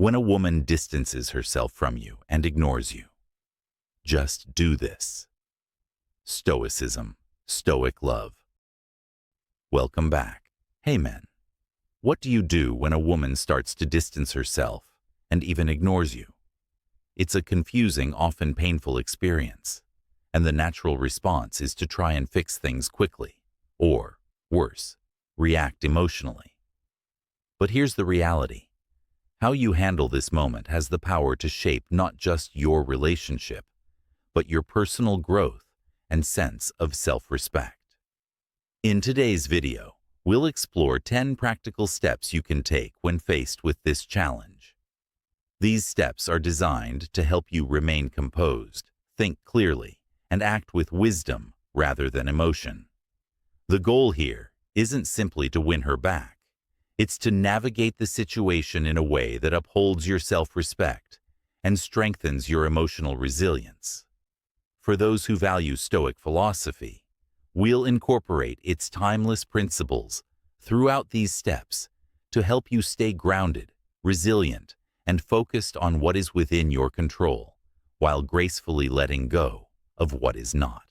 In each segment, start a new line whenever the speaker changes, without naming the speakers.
When a woman distances herself from you and ignores you, just do this. Stoicism, Stoic love. Welcome back. Hey men, what do you do when a woman starts to distance herself and even ignores you? It's a confusing, often painful experience, and the natural response is to try and fix things quickly, or, worse, react emotionally. But here's the reality. How you handle this moment has the power to shape not just your relationship, but your personal growth and sense of self-respect. In today's video, we'll explore 10 practical steps you can take when faced with this challenge. These steps are designed to help you remain composed, think clearly, and act with wisdom rather than emotion. The goal here isn't simply to win her back. It's to navigate the situation in a way that upholds your self-respect and strengthens your emotional resilience. For those who value Stoic philosophy, we'll incorporate its timeless principles throughout these steps to help you stay grounded, resilient, and focused on what is within your control, while gracefully letting go of what is not.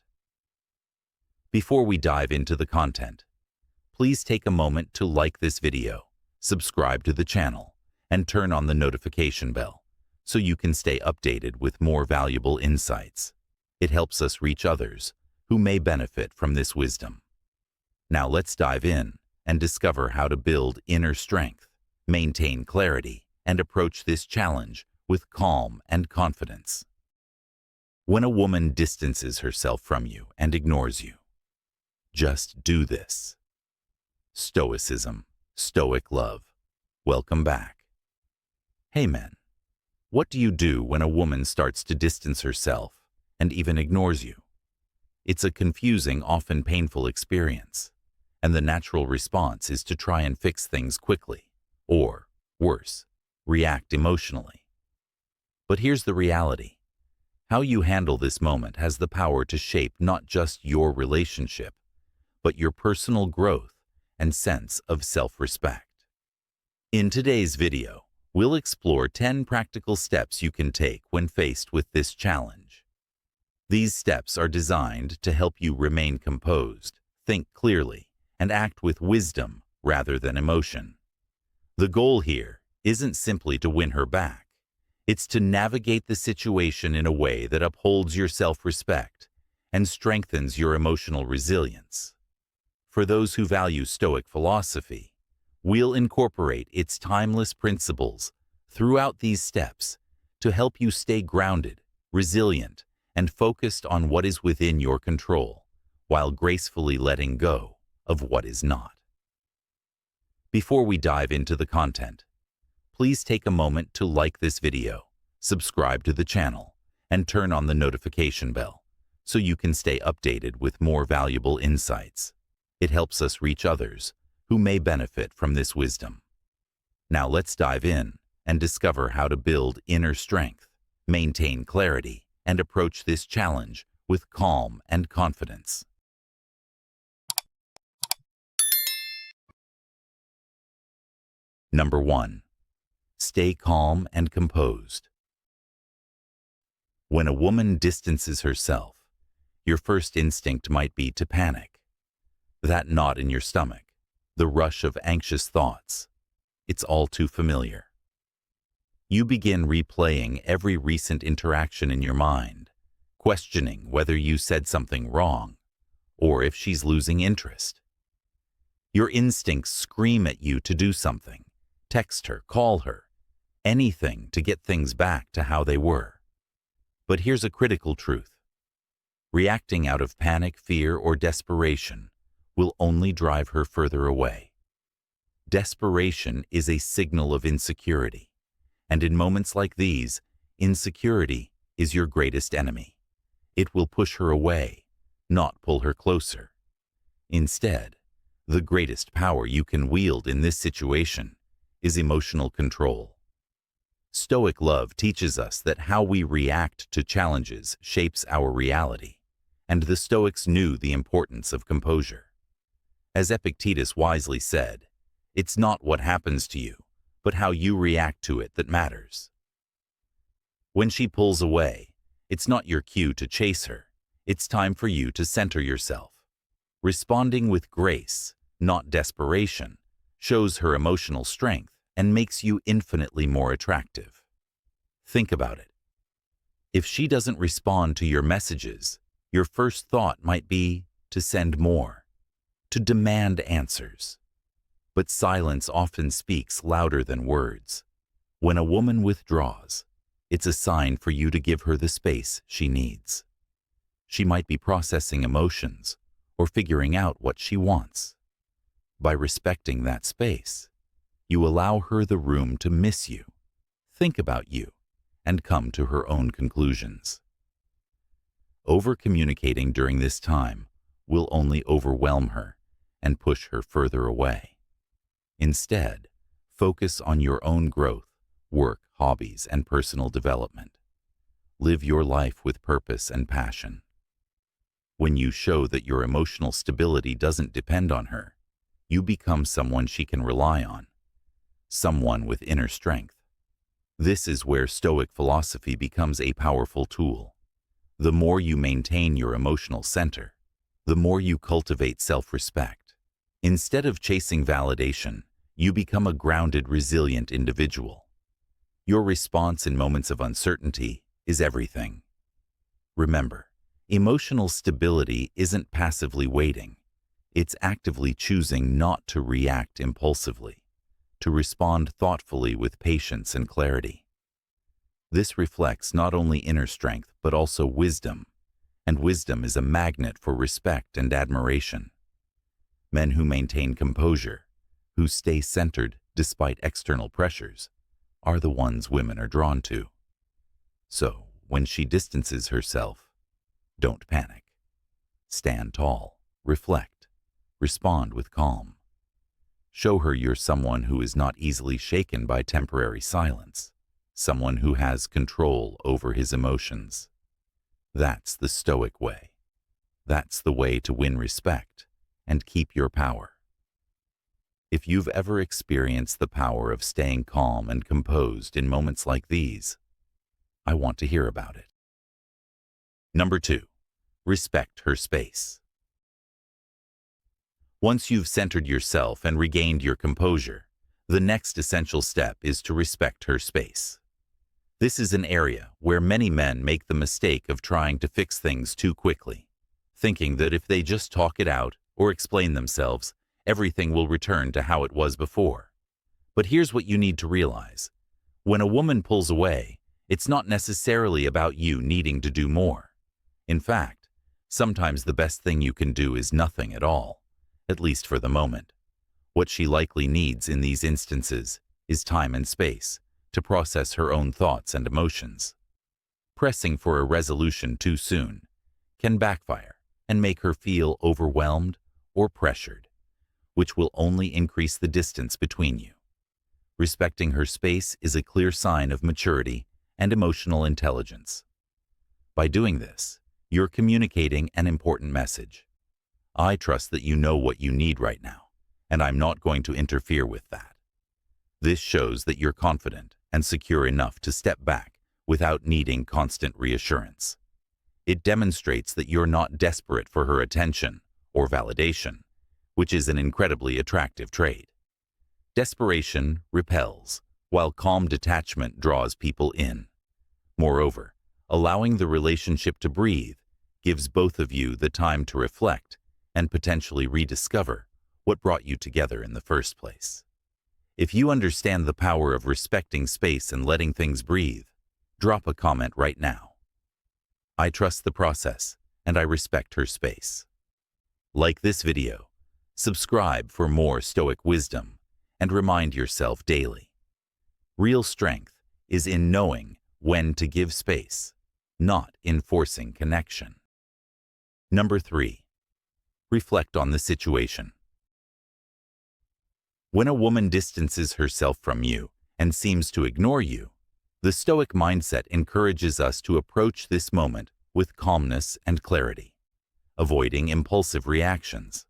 Before we dive into the content, please take a moment to like this video, subscribe to the channel, and turn on the notification bell so you can stay updated with more valuable insights. It helps us reach others who may benefit from this wisdom. Now let's dive in and discover how to build inner strength, maintain clarity, and approach this challenge with calm and confidence. When a woman distances herself from you and ignores you, just do this. Stoicism, Stoic love. Welcome back. Hey men, what do you do when a woman starts to distance herself and even ignores you? It's a confusing, often painful experience, and the natural response is to try and fix things quickly, or, worse, react emotionally. But here's the reality. How you handle this moment has the power to shape not just your relationship, but your personal growth and sense of self-respect. In today's video, we'll explore 10 practical steps you can take when faced with this challenge. These steps are designed to help you remain composed, think clearly, and act with wisdom rather than emotion. The goal here isn't simply to win her back. It's to navigate the situation in a way that upholds your self-respect and strengthens your emotional resilience. For those who value Stoic philosophy, we'll incorporate its timeless principles throughout these steps to help you stay grounded, resilient, and focused on what is within your control, while gracefully letting go of what is not. Before we dive into the content, please take a moment to like this video, subscribe to the channel, and turn on the notification bell so you can stay updated with more valuable insights. It helps us reach others who may benefit from this wisdom. Now let's dive in and discover how to build inner strength, maintain clarity, and approach this challenge with calm and confidence. Number 1. Stay calm and composed. When a woman distances herself, your first instinct might be to panic. That knot in your stomach, the rush of anxious thoughts, it's all too familiar. You begin replaying every recent interaction in your mind, questioning whether you said something wrong or if she's losing interest. Your instincts scream at you to do something, text her, call her, anything to get things back to how they were. But here's a critical truth. Reacting out of panic, fear, or desperation will only drive her further away. Desperation is a signal of insecurity, and in moments like these, insecurity is your greatest enemy. It will push her away, not pull her closer. Instead, the greatest power you can wield in this situation is emotional control. Stoic love teaches us that how we react to challenges shapes our reality, and the Stoics knew the importance of composure. As Epictetus wisely said, "It's not what happens to you, but how you react to it that matters. When she pulls away, it's not your cue to chase her. It's time for you to center yourself. Responding with grace, not desperation, shows her emotional strength and makes you infinitely more attractive. Think about it. If she doesn't respond to your messages, your first thought might be to send more, to demand answers. But silence often speaks louder than words. When a woman withdraws, it's a sign for you to give her the space she needs. She might be processing emotions or figuring out what she wants. By respecting that space, you allow her the room to miss you, think about you, and come to her own conclusions. Over-communicating during this time will only overwhelm her and push her further away. Instead, focus on your own growth, work, hobbies, and personal development. Live your life with purpose and passion. When you show that your emotional stability doesn't depend on her, you become someone she can rely on, someone with inner strength. This is where Stoic philosophy becomes a powerful tool. The more you maintain your emotional center, the more you cultivate self-respect. Instead of chasing validation, you become a grounded, resilient individual. Your response in moments of uncertainty is everything. Remember, emotional stability isn't passively waiting. It's actively choosing not to react impulsively, to respond thoughtfully with patience and clarity. This reflects not only inner strength but also wisdom, and wisdom is a magnet for respect and admiration. Men who maintain composure, who stay centered despite external pressures, are the ones women are drawn to. So, when she distances herself, don't panic. Stand tall, reflect, respond with calm. Show her you're someone who is not easily shaken by temporary silence, someone who has control over his emotions. That's the Stoic way. That's the way to win respect and keep your power. If you've ever experienced the power of staying calm and composed in moments like these, I want to hear about it. Number 2, respect her space. Once you've centered yourself and regained your composure, the next essential step is to respect her space. This is an area where many men make the mistake of trying to fix things too quickly, thinking that if they just talk it out or explain themselves, everything will return to how it was before. But here's what you need to realize. When a woman pulls away, it's not necessarily about you needing to do more. In fact, sometimes the best thing you can do is nothing at all, at least for the moment. What she likely needs in these instances is time and space to process her own thoughts and emotions. Pressing for a resolution too soon can backfire and make her feel overwhelmed or pressured, which will only increase the distance between you. Respecting her space is a clear sign of maturity and emotional intelligence. By doing this, you're communicating an important message. I trust that you know what you need right now, and I'm not going to interfere with that. This shows that you're confident and secure enough to step back without needing constant reassurance. It demonstrates that you're not desperate for her attention or validation, which is an incredibly attractive trait. Desperation repels, while calm detachment draws people in. Moreover, allowing the relationship to breathe gives both of you the time to reflect and potentially rediscover what brought you together in the first place. If you understand the power of respecting space and letting things breathe, drop a comment right now. I trust the process, and I respect her space. Like this video, subscribe for more Stoic wisdom, and remind yourself daily. Real strength is in knowing when to give space, not in forcing connection. Number 3, reflect on the situation. When a woman distances herself from you and seems to ignore you, the Stoic mindset encourages us to approach this moment with calmness and clarity, avoiding impulsive reactions.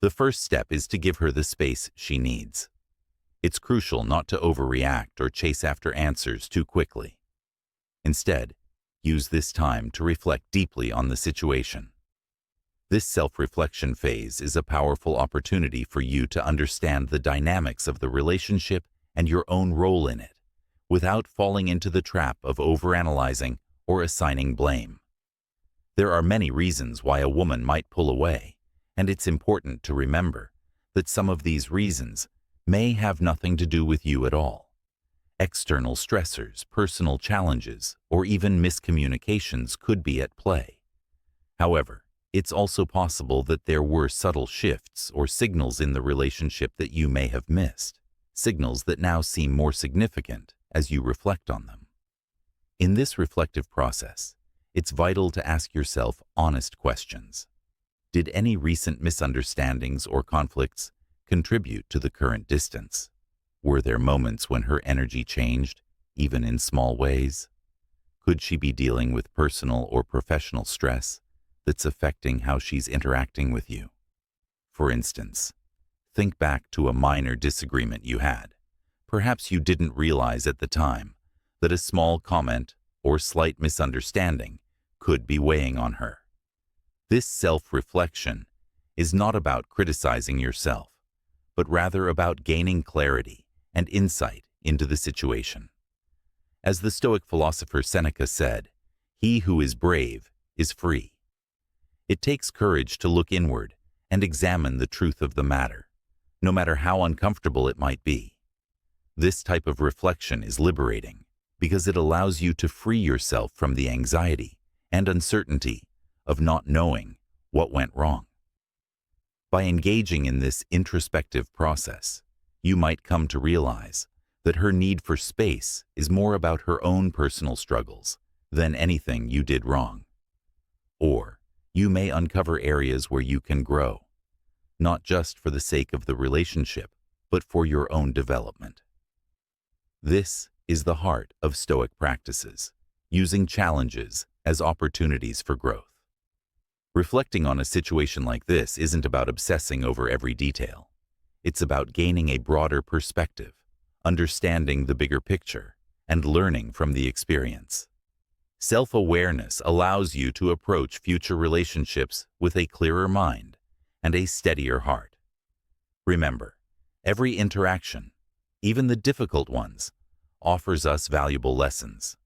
The first step is to give her the space she needs. It's crucial not to overreact or chase after answers too quickly. Instead, use this time to reflect deeply on the situation. This self-reflection phase is a powerful opportunity for you to understand the dynamics of the relationship and your own role in it, without falling into the trap of overanalyzing or assigning blame. There are many reasons why a woman might pull away, and it's important to remember that some of these reasons may have nothing to do with you at all. External stressors, personal challenges, or even miscommunications could be at play. However, it's also possible that there were subtle shifts or signals in the relationship that you may have missed, signals that now seem more significant as you reflect on them. In this reflective process, it's vital to ask yourself honest questions. Did any recent misunderstandings or conflicts contribute to the current distance? Were there moments when her energy changed, even in small ways? Could she be dealing with personal or professional stress that's affecting how she's interacting with you? For instance, think back to a minor disagreement you had. Perhaps you didn't realize at the time that a small comment or slight misunderstanding could be weighing on her. This self-reflection is not about criticizing yourself, but rather about gaining clarity and insight into the situation. As the Stoic philosopher Seneca said, "He who is brave is free." It takes courage to look inward and examine the truth of the matter, no matter how uncomfortable it might be. This type of reflection is liberating because it allows you to free yourself from the anxiety and uncertainty of not knowing what went wrong. By engaging in this introspective process, you might come to realize that her need for space is more about her own personal struggles than anything you did wrong. Or you may uncover areas where you can grow, not just for the sake of the relationship, but for your own development. This is the heart of Stoic practices, using challenges as opportunities for growth. Reflecting on a situation like this isn't about obsessing over every detail. It's about gaining a broader perspective, understanding the bigger picture, and learning from the experience. Self-awareness allows you to approach future relationships with a clearer mind and a steadier heart. Remember, every interaction, even the difficult ones, offers us valuable lessons.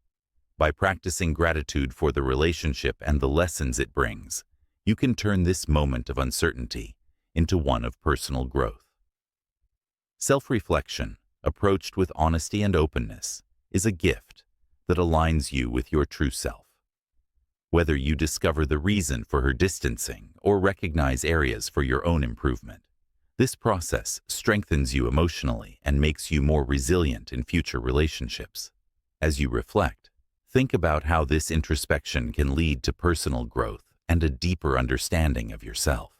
By practicing gratitude for the relationship and the lessons it brings, you can turn this moment of uncertainty into one of personal growth. Self-reflection, approached with honesty and openness, is a gift that aligns you with your true self. Whether you discover the reason for her distancing or recognize areas for your own improvement, this process strengthens you emotionally and makes you more resilient in future relationships. As you reflect, think about how this introspection can lead to personal growth and a deeper understanding of yourself.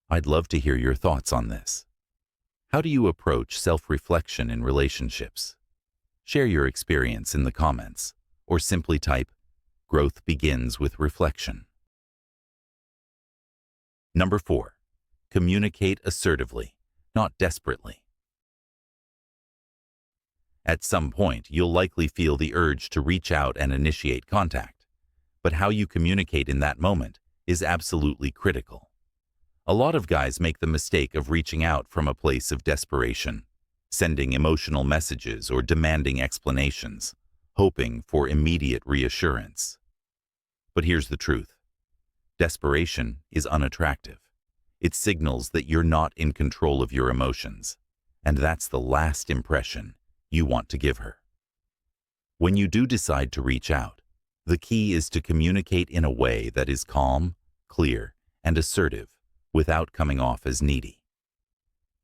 I'd love to hear your thoughts on this. How do you approach self-reflection in relationships? Share your experience in the comments, or simply type, "Growth begins with reflection." Number 4. Communicate assertively, not desperately. At some point, you'll likely feel the urge to reach out and initiate contact, but how you communicate in that moment is absolutely critical. A lot of guys make the mistake of reaching out from a place of desperation, sending emotional messages or demanding explanations, hoping for immediate reassurance. But here's the truth. Desperation is unattractive. It signals that you're not in control of your emotions, and that's the last impression you want to give her. When you do decide to reach out, the key is to communicate in a way that is calm, clear, and assertive without coming off as needy.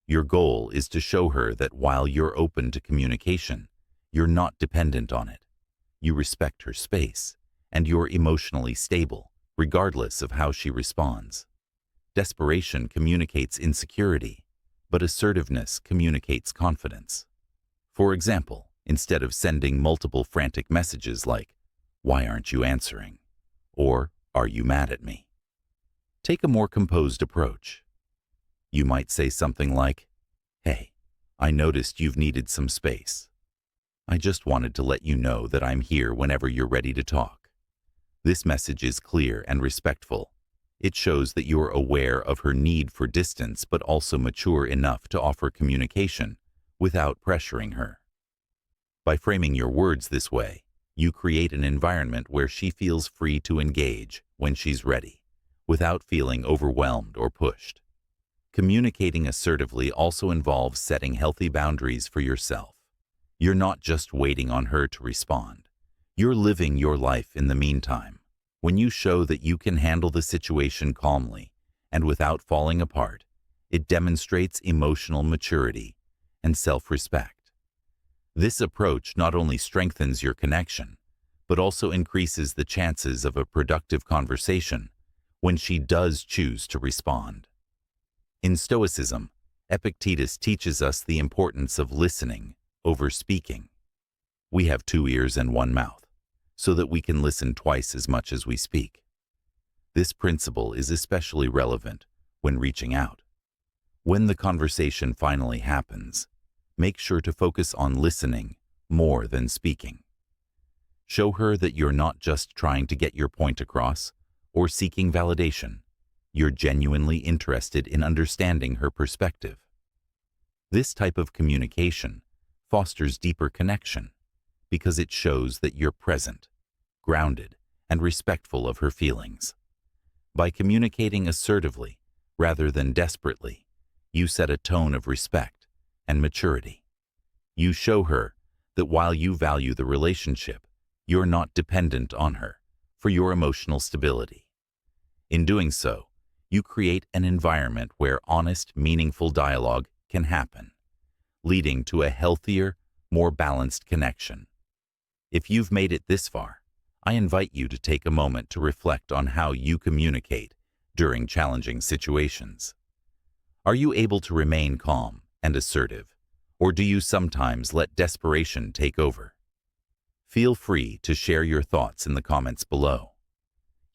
Your goal is to show her that while you're open to communication, you're not dependent on it. You respect her space, and you're emotionally stable, regardless of how she responds. Desperation communicates insecurity, but assertiveness communicates confidence. For example, instead of sending multiple frantic messages like, "Why aren't you answering?" or "Are you mad at me?" take a more composed approach. You might say something like, "Hey, I noticed you've needed some space. I just wanted to let you know that I'm here whenever you're ready to talk. This message is clear and respectful. It shows that you're aware of her need for distance but also mature enough to offer communication without pressuring her. By framing your words this way, you create an environment where she feels free to engage when she's ready, without feeling overwhelmed or pushed. Communicating assertively also involves setting healthy boundaries for yourself. You're not just waiting on her to respond. You're living your life in the meantime. When you show that you can handle the situation calmly and without falling apart, it demonstrates emotional maturity and self-respect. This approach not only strengthens your connection, but also increases the chances of a productive conversation when she does choose to respond. In Stoicism, Epictetus teaches us the importance of listening over speaking. We have 2 ears and 1 mouth, so that we can listen twice as much as we speak. This principle is especially relevant when reaching out. When the conversation finally happens, make sure to focus on listening more than speaking. Show her that you're not just trying to get your point across or seeking validation. You're genuinely interested in understanding her perspective. This type of communication fosters deeper connection because it shows that you're present, grounded, and respectful of her feelings. By communicating assertively rather than desperately, you set a tone of respect and maturity. You show her that while you value the relationship, you're not dependent on her for your emotional stability. In doing so, you create an environment where honest, meaningful dialogue can happen, leading to a healthier, more balanced connection. If you've made it this far, I invite you to take a moment to reflect on how you communicate during challenging situations. Are you able to remain calm and assertive, or do you sometimes let desperation take over? Feel free to share your thoughts in the comments below.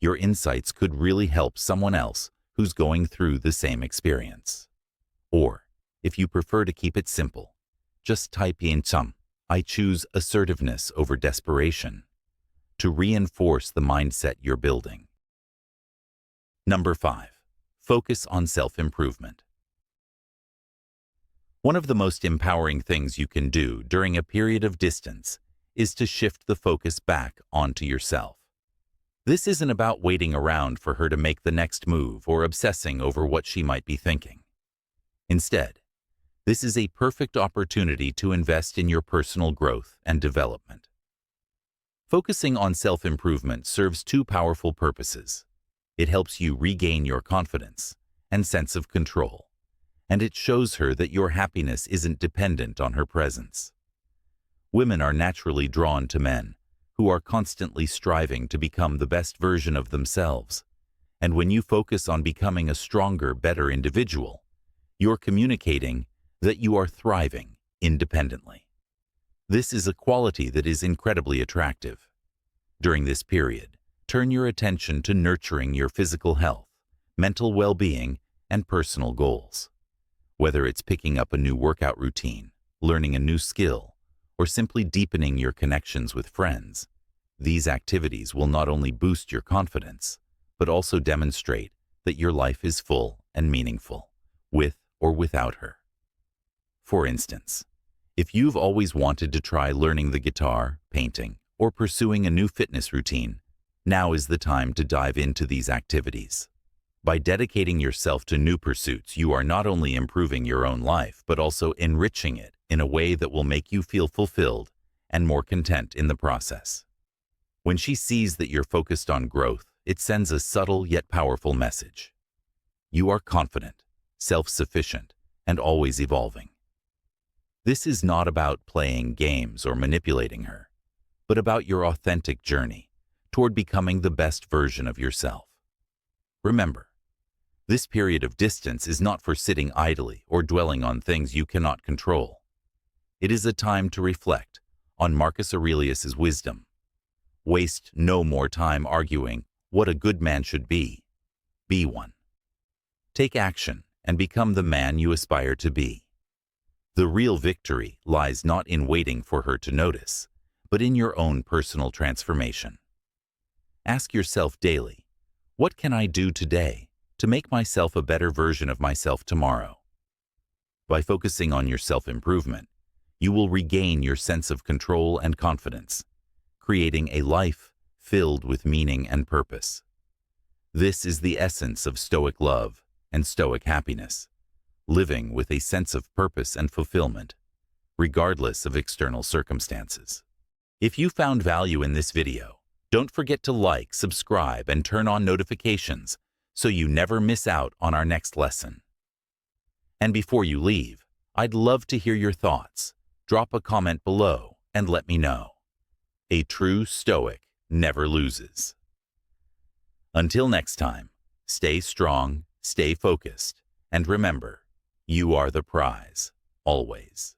Your insights could really help someone else who's going through the same experience. Or, if you prefer to keep it simple, just type in some. I choose assertiveness over desperation to reinforce the mindset you're building. Number 5. Focus on self-improvement. One of the most empowering things you can do during a period of distance is to shift the focus back onto yourself. This isn't about waiting around for her to make the next move or obsessing over what she might be thinking. Instead, this is a perfect opportunity to invest in your personal growth and development. Focusing on self-improvement serves 2 powerful purposes. It helps you regain your confidence and sense of control, and it shows her that your happiness isn't dependent on her presence. Women are naturally drawn to men who are constantly striving to become the best version of themselves, and when you focus on becoming a stronger, better individual, you're communicating that you are thriving independently. This is a quality that is incredibly attractive. During this period, turn your attention to nurturing your physical health, mental well-being, and personal goals. Whether it's picking up a new workout routine, learning a new skill, or simply deepening your connections with friends, these activities will not only boost your confidence, but also demonstrate that your life is full and meaningful, with or without her. For instance, if you've always wanted to try learning the guitar, painting, or pursuing a new fitness routine, now is the time to dive into these activities. By dedicating yourself to new pursuits, you are not only improving your own life, but also enriching it in a way that will make you feel fulfilled and more content in the process. When she sees that you're focused on growth, it sends a subtle yet powerful message. You are confident, self-sufficient, and always evolving. This is not about playing games or manipulating her, but about your authentic journey toward becoming the best version of yourself. Remember, this period of distance is not for sitting idly or dwelling on things you cannot control. It is a time to reflect on Marcus Aurelius's wisdom. Waste no more time arguing what a good man should be. Be one. Take action and become the man you aspire to be. The real victory lies not in waiting for her to notice, but in your own personal transformation. Ask yourself daily, what can I do today to make myself a better version of myself tomorrow? By focusing on your self-improvement, you will regain your sense of control and confidence, creating a life filled with meaning and purpose. This is the essence of Stoic love and Stoic happiness, living with a sense of purpose and fulfillment, regardless of external circumstances. If you found value in this video, don't forget to like, subscribe, and turn on notifications so you never miss out on our next lesson. And before you leave, I'd love to hear your thoughts. Drop a comment below and let me know. A true Stoic never loses. Until next time, stay strong, stay focused, and remember, you are the prize, always.